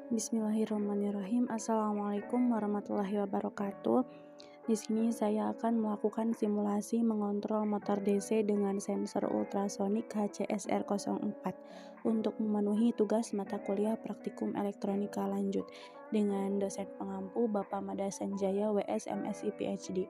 Bismillahirrahmanirrahim. Assalamualaikum warahmatullahi wabarakatuh. Di sini saya akan melakukan simulasi mengontrol motor DC dengan sensor ultrasonik HCSR04 untuk memenuhi tugas mata kuliah praktikum elektronika lanjut dengan dosen pengampu Bapak Mada Sanjaya WS MSI PhD.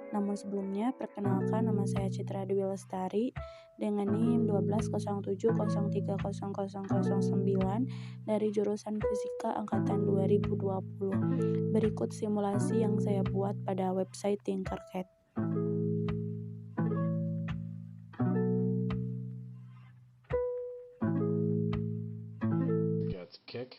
Namun sebelumnya, perkenalkan, nama saya Citra Dewi Lestari dengan NIM 1207030009 dari jurusan Fisika Angkatan 2020. Berikut simulasi yang saya buat pada website Tinkercad. Get kick.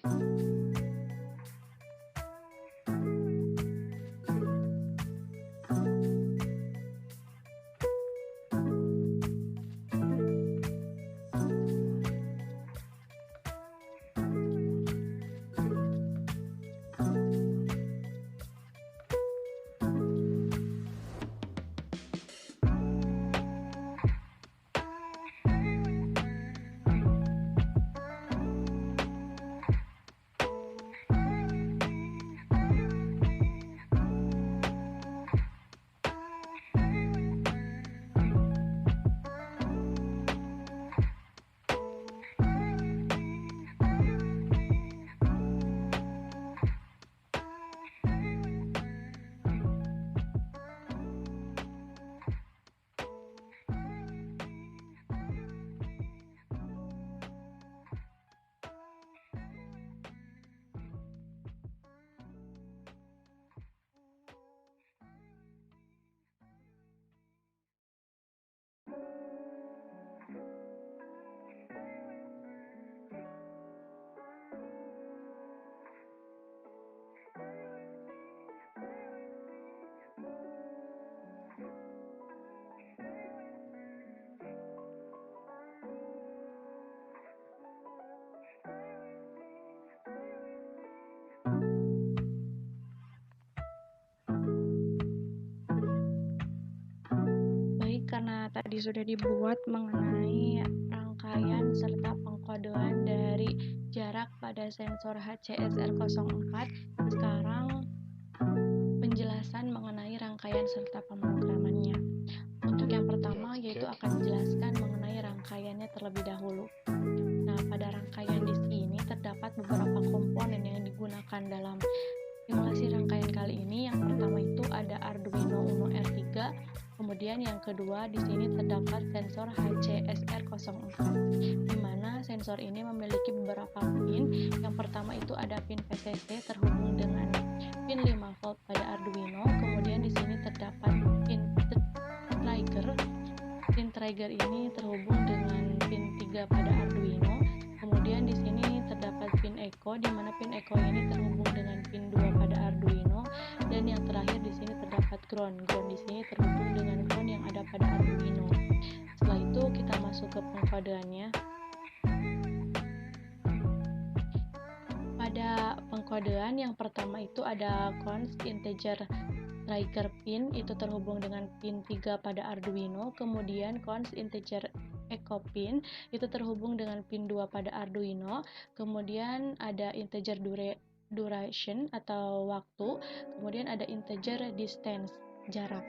Baik, karena tadi sudah dibuat mengenai rangkaian serta pengkodean dari jarak pada sensor HCSR04, sekarang penjelasan mengenai rangkaian serta pemrogramannya. Untuk yang pertama yaitu akan dijelaskan mengenai rangkaiannya terlebih dahulu. Nah, pada rangkaian disk ini terdapat beberapa komponen yang digunakan dalam simulasi rangkaian kali ini. Yang pertama itu ada Arduino Uno R3. Kemudian yang kedua di sini terdapat sensor HCSR04, di mana sensor ini memiliki beberapa pin. Yang pertama itu ada pin VCC terhubung dengan pin 5 volt pada Arduino. Kemudian di sini terdapat pin trigger. Pin trigger ini terhubung dengan pin 3 pada Arduino. Kemudian di sini terdapat pin echo, di mana pin echo ini terhubung dengan pin 2 pada Arduino. Dan yang terakhir di sini terdapat ground. Ground di sini terhubung dengan ground yang ada pada Arduino. Setelah itu kita masuk ke pengkodeannya. Pada pengkodean yang pertama itu ada const integer trigger pin, itu terhubung dengan pin 3 pada Arduino. Kemudian const integer echo pin itu terhubung dengan pin 2 pada Arduino. Kemudian ada integer duration atau waktu, kemudian ada integer distance, jarak.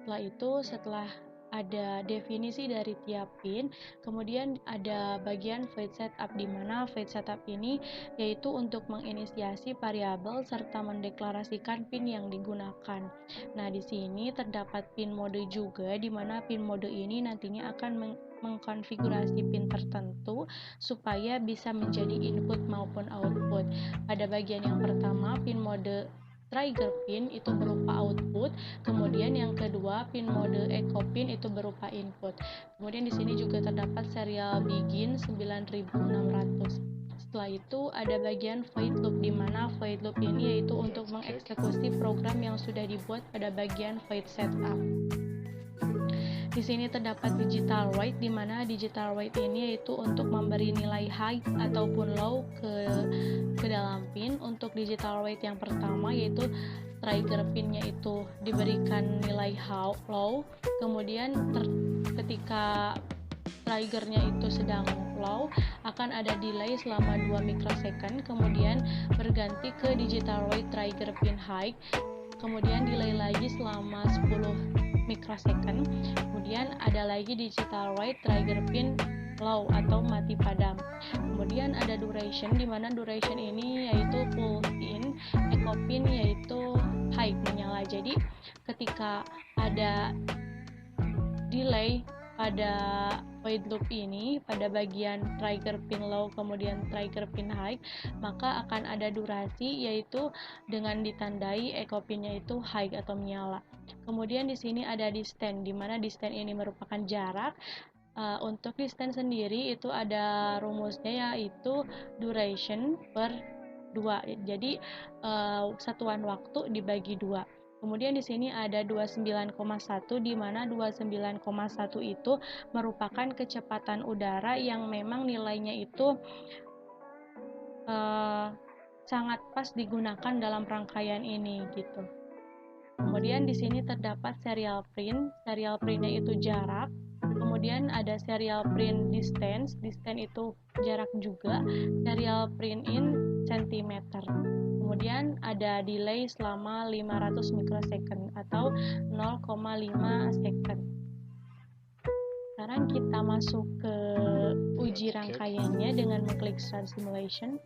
Setelah itu, setelah ada definisi dari tiap pin, kemudian ada bagian void setup, di mana void setup ini yaitu untuk menginisiasi variabel serta mendeklarasikan pin yang digunakan. Nah, di sini terdapat pin mode juga, di mana pin mode ini nantinya akan mengkonfigurasi pin tertentu supaya bisa menjadi input maupun output. Pada bagian yang pertama, pin mode trigger pin itu berupa output, kemudian yang kedua pin mode echo pin itu berupa input. Kemudian di sini juga terdapat serial begin 9600. Setelah itu ada bagian void loop, di mana void loop ini yaitu untuk mengeksekusi program yang sudah dibuat pada bagian void setup. Di sini terdapat digital write, di mana digital write ini yaitu untuk memberi nilai high ataupun low ke dalam pin. Untuk digital write yang pertama yaitu trigger pinnya itu diberikan nilai low, kemudian ketika triggernya itu sedang low, akan ada delay selama 2 microsecond, kemudian berganti ke digital write trigger pin high, kemudian delay lagi selama 10 microsecond, kemudian ada lagi digital write trigger pin low atau mati padam. Kemudian ada duration, di mana duration ini yaitu pull in, echo pin yaitu high menyala. Jadi ketika ada delay pada void loop ini, pada bagian trigger pin low kemudian trigger pin high, maka akan ada durasi yaitu dengan ditandai echo pinnya itu high atau menyala. Kemudian di sini ada distance, di mana distance ini merupakan jarak. Untuk distance sendiri itu ada rumusnya yaitu duration per 2. Jadi satuan waktu dibagi 2. Kemudian di sini ada 29,1, di mana 29,1 itu merupakan kecepatan udara yang memang nilainya itu sangat pas digunakan dalam rangkaian ini gitu. Kemudian di sini terdapat serial print. Serial printnya itu jarak. Kemudian ada serial print distance. Distance itu jarak juga. Serial print in centimeter. Kemudian ada delay selama 500 microsecond atau 0,5 second. Sekarang kita masuk ke uji rangkaiannya dengan mengklik Start Simulation.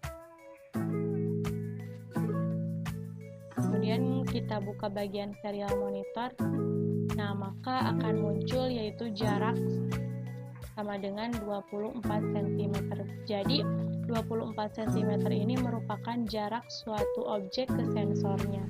Kemudian kita buka bagian serial monitor. Nah, maka akan muncul yaitu jarak sama dengan 24 cm. Jadi 24 cm ini merupakan jarak suatu objek ke sensornya.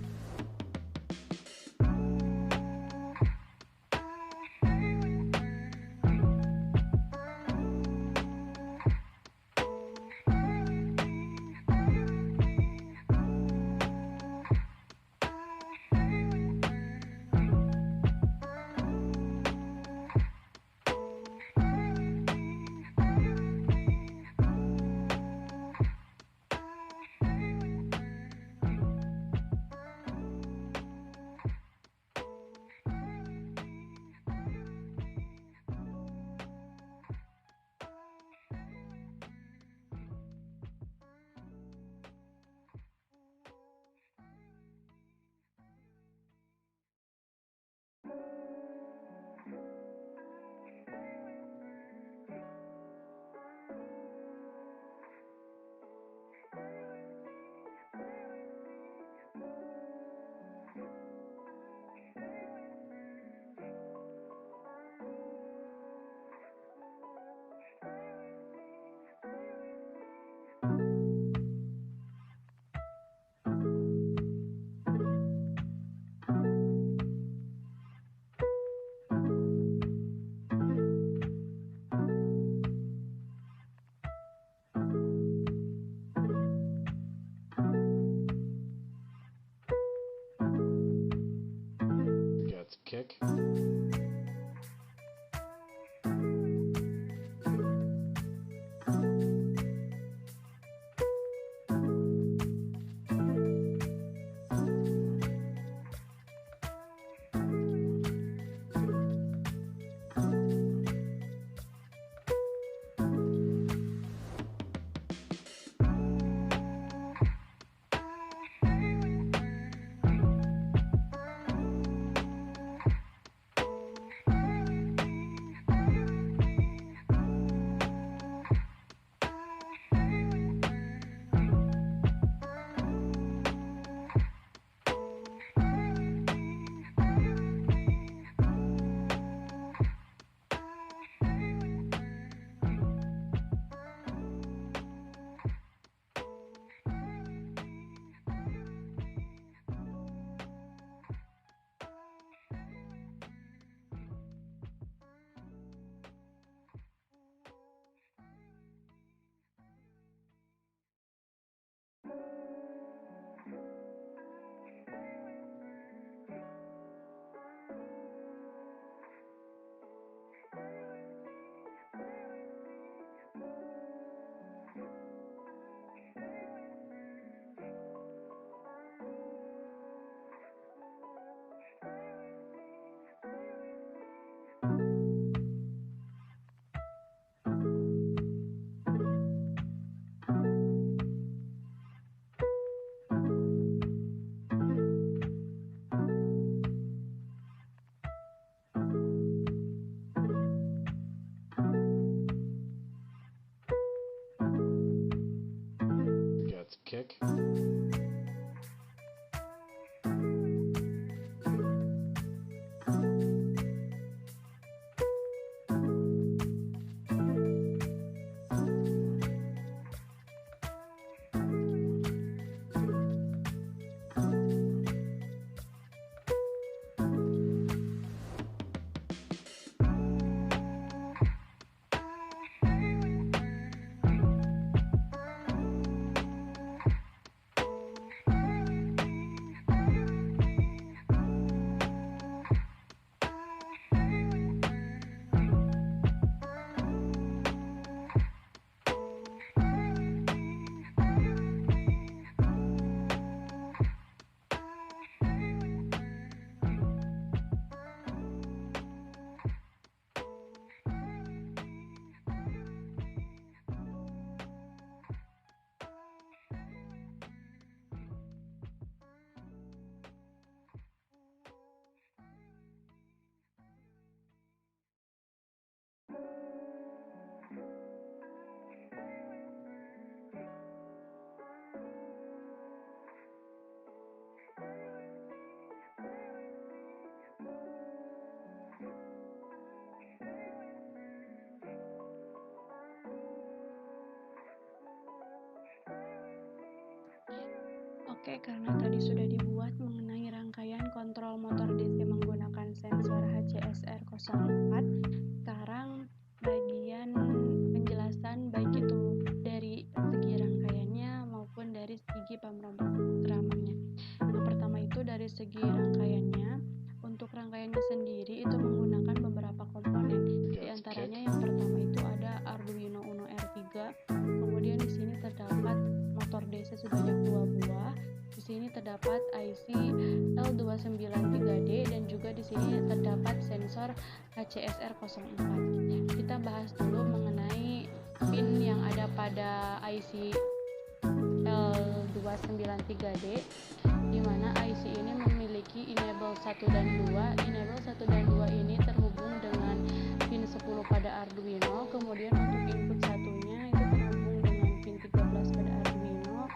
Kick. Cek. Oke, karena tadi sudah dibuat mengenai rangkaian kontrol motor DC menggunakan sensor HCSR04, sekarang bagian penjelasan baik itu dari segi rangkaiannya maupun dari segi pemrogramannya. Yang pertama itu dari segi rangkaiannya. Untuk rangkaiannya sendiri itu menggunakan beberapa komponen. Di antaranya yang pertama itu ada Arduino Uno R3. Kemudian di sini terdapat motor DC sebanyak 2 buah. Di sini terdapat IC L293D dan juga di sini terdapat sensor HCSR04. Kita bahas dulu mengenai pin yang ada pada IC L293D, di mana IC ini memiliki enable 1 dan 2. Enable 1 dan 2 ini terhubung dengan pin 10 pada Arduino, kemudian untuk input satunya itu terhubung dengan pin 13 pada Arduino.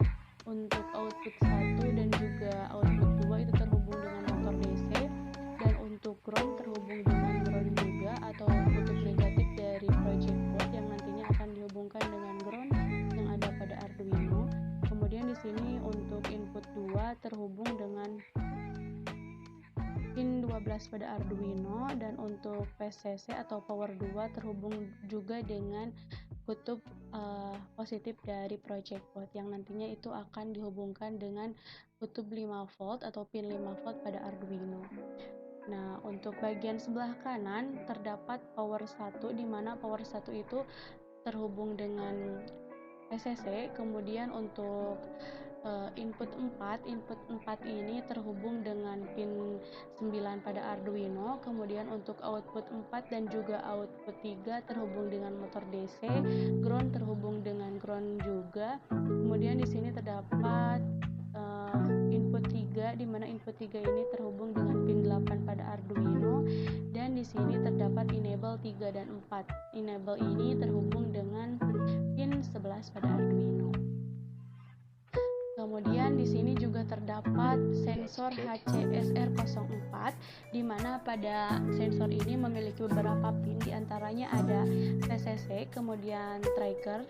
Untuk output 1 dan juga output 2 itu terhubung dengan motor DC, dan untuk ground terhubung dengan ground juga atau kutub negatif dari project board yang nantinya akan dihubungkan dengan ground yang ada pada Arduino. Kemudian di sini untuk input 2 terhubung dengan pin 12 pada Arduino, dan untuk PCC atau power 2 terhubung juga dengan kutub positif dari project board yang nantinya itu akan dihubungkan dengan kutub 5 volt atau pin 5 volt pada Arduino. Nah, untuk bagian sebelah kanan terdapat power 1, di mana power 1 itu terhubung dengan PCC. Kemudian untuk input 4 ini terhubung dengan pin 9 pada Arduino. Kemudian untuk output 4 dan juga output 3 terhubung dengan motor DC, ground terhubung dengan ground juga. Kemudian di sini terdapat input 3, di mana input 3 ini terhubung dengan pin 8 pada Arduino, dan di sini terdapat enable 3 dan 4. Enable ini terhubung dengan pin 11 pada Arduino. Kemudian di sini juga terdapat sensor HCSR04, di mana pada sensor ini memiliki beberapa pin, di antaranya ada PCC, kemudian trigger,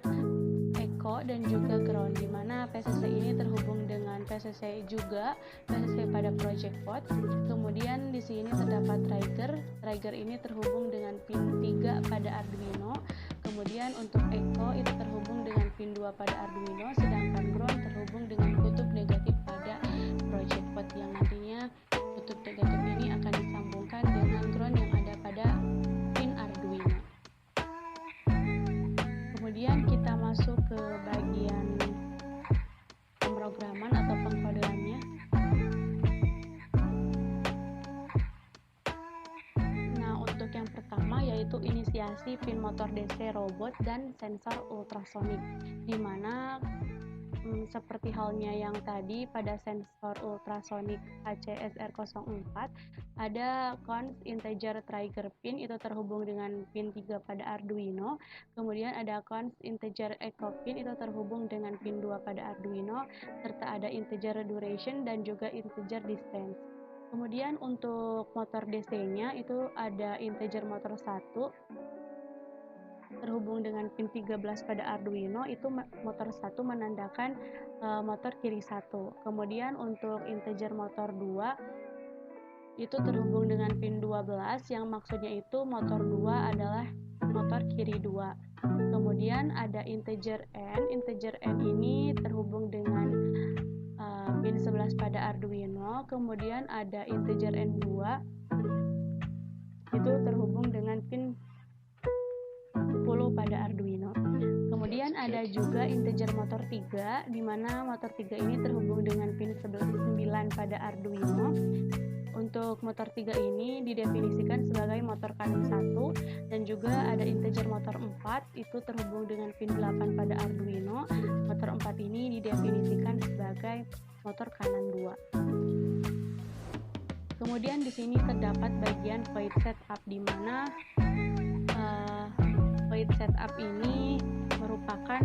echo, dan juga ground, di mana PCC ini terhubung dengan PCC juga, PCC pada project board. Kemudian di sini terdapat trigger ini terhubung dengan pin 3 pada Arduino. Kemudian untuk echo itu terhubung dengan pin 2 pada Arduino, sedangkan ground terhubung dengan kutub negatif pada project board yang nantinya kutub negatif ini akan disambungkan dengan ground yang ada pada pin Arduino. Kemudian kita masuk ke bagian pemrograman atau pengkodeannya. Nah, untuk yang pertama yaitu inisiasi pin motor DC robot dan sensor ultrasonik, di mana seperti halnya yang tadi pada sensor ultrasonik HCSR04 ada cons integer trigger pin itu terhubung dengan pin 3 pada Arduino, kemudian ada cons integer echo pin itu terhubung dengan pin 2 pada Arduino, serta ada integer duration dan juga integer distance. Kemudian untuk motor DC-nya itu ada integer motor 1 terhubung dengan pin 13 pada Arduino, itu motor 1 menandakan motor kiri 1. Kemudian untuk integer motor 2 itu terhubung dengan pin 12 yang maksudnya itu motor 2 adalah motor kiri 2. Kemudian ada integer n ini terhubung dengan pin 11 pada Arduino. Kemudian ada integer n2 itu terhubung dengan pin 10 pada Arduino. Kemudian ada juga integer motor 3 di mana motor 3 ini terhubung dengan pin 9 pada Arduino. Untuk motor 3 ini didefinisikan sebagai motor kanan 1 dan juga ada integer motor 4 itu terhubung dengan pin 8 pada Arduino. Motor 4 ini didefinisikan sebagai motor kanan 2. Kemudian di sini terdapat bagian void setup di mana void setup ini merupakan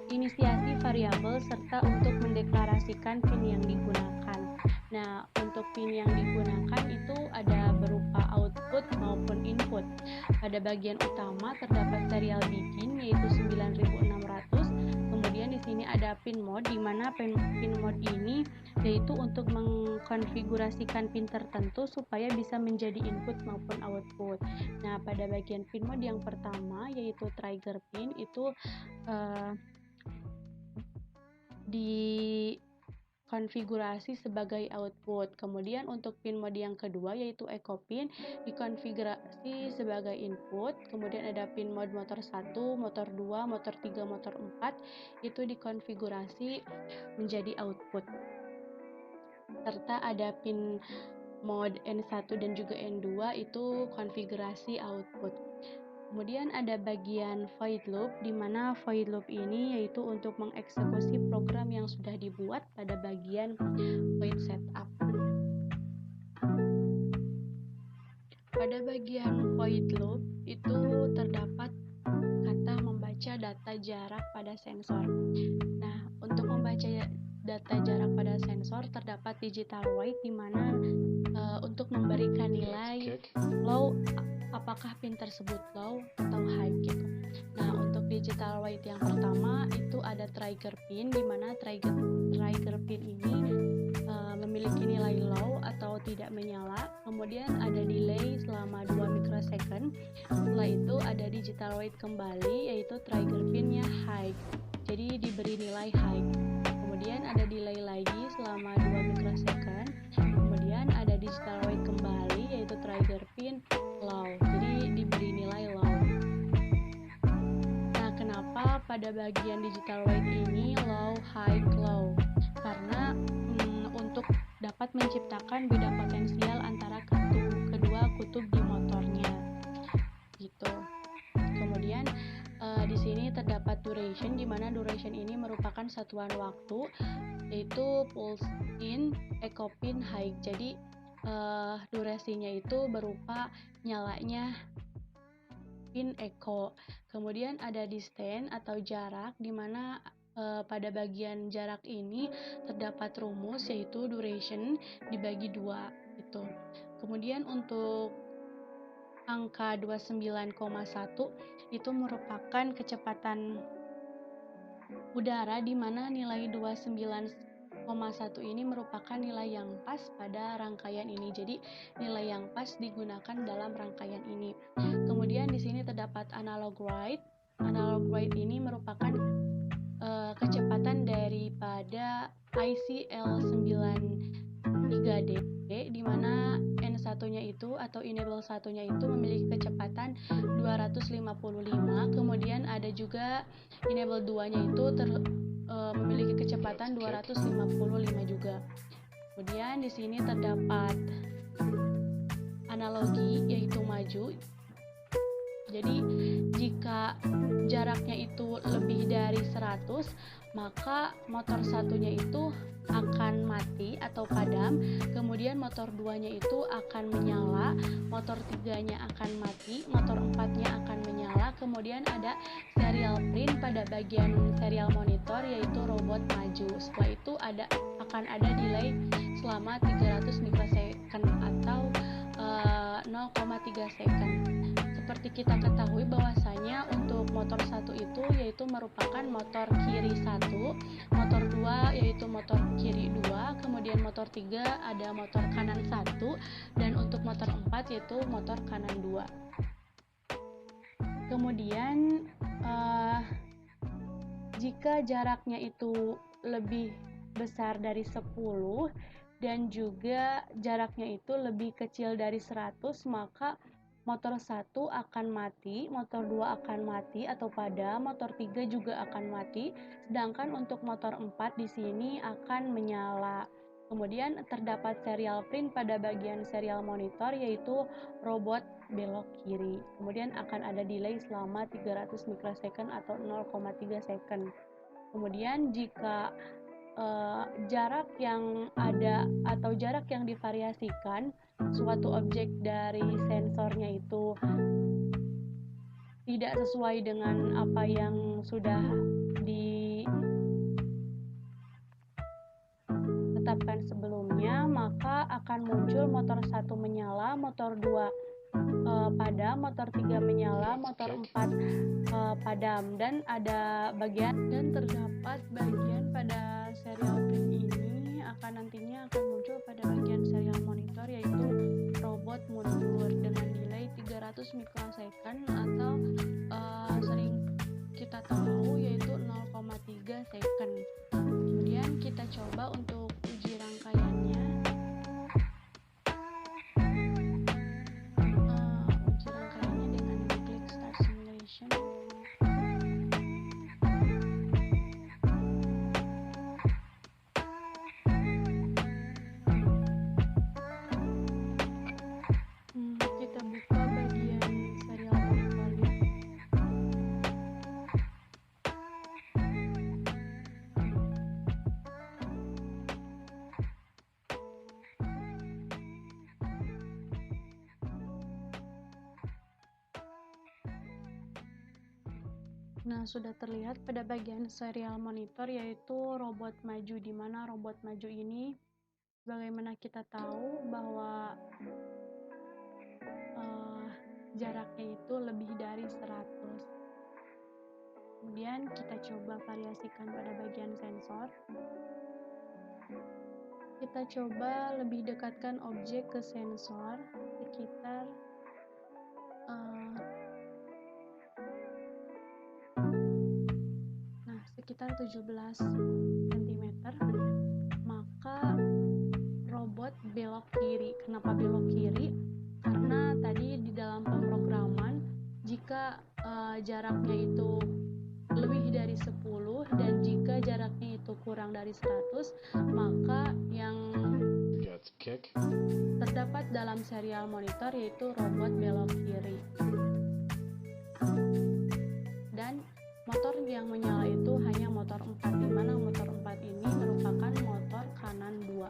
inisiasi variabel serta untuk mendeklarasikan pin yang digunakan. Nah, untuk pin yang digunakan itu ada berupa output maupun input. Pada bagian utama terdapat serial begin yaitu 9600. Kemudian di sini ada pin mode di mana pin mode ini yaitu untuk mengkonfigurasikan pin tertentu supaya bisa menjadi input maupun output. Nah, pada bagian pin mode yang pertama yaitu trigger pin itu dikonfigurasi sebagai output. Kemudian untuk pin mode yang kedua yaitu echo pin dikonfigurasi sebagai input. Kemudian ada pin mode motor 1, motor 2, motor 3, motor 4 itu dikonfigurasi menjadi output. Serta ada pin mode N1 dan juga N2 itu konfigurasi output. Kemudian ada bagian void loop di mana void loop ini yaitu untuk mengeksekusi program yang sudah dibuat pada bagian void setup. Pada bagian void loop itu terdapat kata membaca data jarak pada sensor. Nah, untuk membaca data jarak pada sensor terdapat digital write di mana untuk memberikan nilai low apakah pin tersebut low atau high gitu. Nah, untuk digital write yang pertama itu ada trigger pin di mana trigger pin ini memiliki nilai low atau tidak menyala. Kemudian ada delay selama 2 mikrosecond. Setelah itu ada digital write kembali yaitu trigger pinnya high. Jadi diberi nilai high. Kemudian ada delay lagi selama 2 mikrosecond. Kemudian ada digital write kembali yaitu trigger pin low. Jadi diberi nilai low. Nah, kenapa pada bagian digital write ini low, high, low? Karena untuk dapat menciptakan beda potensial antara kedua kutub di motornya. Gitu. Kemudian di sini terdapat duration di mana duration ini merupakan satuan waktu yaitu pulse in, echo pin, high. Jadi durasinya itu berupa nyalanya pin echo. Kemudian ada distance atau jarak di mana pada bagian jarak ini terdapat rumus yaitu duration dibagi 2 gitu. Kemudian untuk angka 29,1 itu merupakan kecepatan udara di mana nilai 29,1 ini merupakan nilai yang pas pada rangkaian ini. Jadi nilai yang pas digunakan dalam rangkaian ini. Kemudian di sini terdapat analog write. Analog write ini merupakan kecepatan daripada IC L93D di mana N1-nya itu atau enable 1-nya itu memiliki kecepatan 255. Kemudian ada juga enable 2-nya itu memiliki kecepatan 255 juga. Kemudian di sini terdapat analogi yaitu maju. Jadi jika jaraknya itu lebih dari 100, maka motor satunya itu akan mati atau padam, kemudian motor 2-nya itu akan menyala, motor 3-nya akan mati, motor 4-nya akan menyala, kemudian ada serial print pada bagian serial monitor yaitu robot maju. Setelah itu akan ada delay selama 300 mikrosecond atau 0,3 second. Seperti kita ketahui bahwasanya untuk motor 1 itu yaitu merupakan motor kiri 1, motor 2 yaitu motor kiri 2, kemudian motor 3 ada motor kanan 1, dan untuk motor 4 yaitu motor kanan 2. Kemudian jika jaraknya itu lebih besar dari 10 dan juga jaraknya itu lebih kecil dari 100, maka motor 1 akan mati, motor 2 akan mati atau padam, motor 3 juga akan mati, sedangkan untuk motor 4 di sini akan menyala. Kemudian terdapat serial print pada bagian serial monitor yaitu robot belok kiri. Kemudian akan ada delay selama 300 mikrosecond atau 0,3 second. Kemudian jika jarak yang ada atau jarak yang divariasikan suatu objek dari sensornya itu tidak sesuai dengan apa yang sudah ditetapkan sebelumnya, maka akan muncul motor 1 menyala, motor 2 padam, motor 3 menyala, motor 4 padam, dan terdapat bagian pada serial print ini nantinya akan muncul pada bagian serial monitor yaitu robot mundur dengan delay 300 mikrosecond atau sering kita tahu yaitu 0,3 second. Kemudian kita coba untuk uji rangkaiannya. Uji rangkaiannya dengan klik start simulation. Kita buka bagian serial monitornya. Nah, sudah terlihat pada bagian serial monitor yaitu robot maju, di mana robot maju ini bagaimana kita tahu bahwa jaraknya itu lebih dari 100. Kemudian kita coba variasikan pada bagian sensor. Kita coba lebih dekatkan objek ke sensor sekitar sekitar 17 cm, maka robot belok kiri. Kenapa belok kiri? Karena tadi di dalam pemrograman jika jaraknya itu lebih dari 10 dan jika jaraknya itu kurang dari 100, maka yang terdapat dalam serial monitor yaitu robot belok kiri. Dan motor yang menyala itu hanya motor 4, di mana motor 4 ini merupakan motor kanan 2.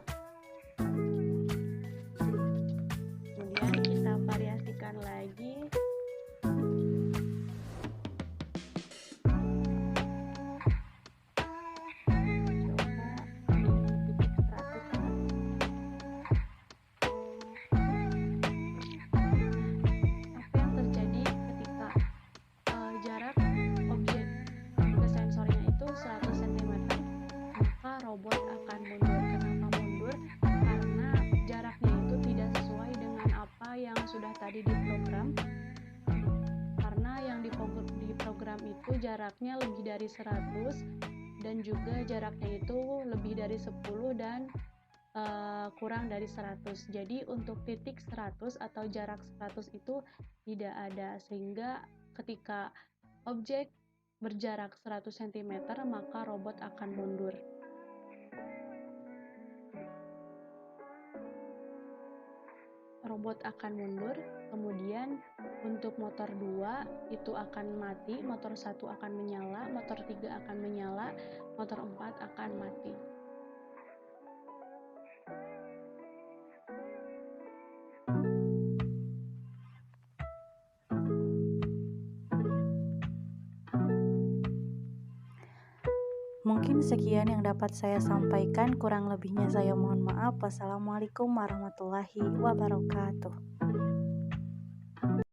Kemudian kita variasikan lagi. Robot akan mundur. Kenapa mundur? Karena jaraknya itu tidak sesuai dengan apa yang sudah tadi diprogram. Karena yang diprogram itu jaraknya lebih dari 100 dan juga jaraknya itu lebih dari 10 dan kurang dari 100. Jadi untuk titik 100 atau jarak 100 itu tidak ada, sehingga ketika objek berjarak 100 cm maka robot akan mundur. robot akan mundur, kemudian untuk motor 2 itu akan mati, motor 1 akan menyala, motor 3 akan menyala, motor 4 akan mati. Mungkin sekian yang dapat saya sampaikan, kurang lebihnya saya mohon maaf. Wassalamualaikum warahmatullahi wabarakatuh.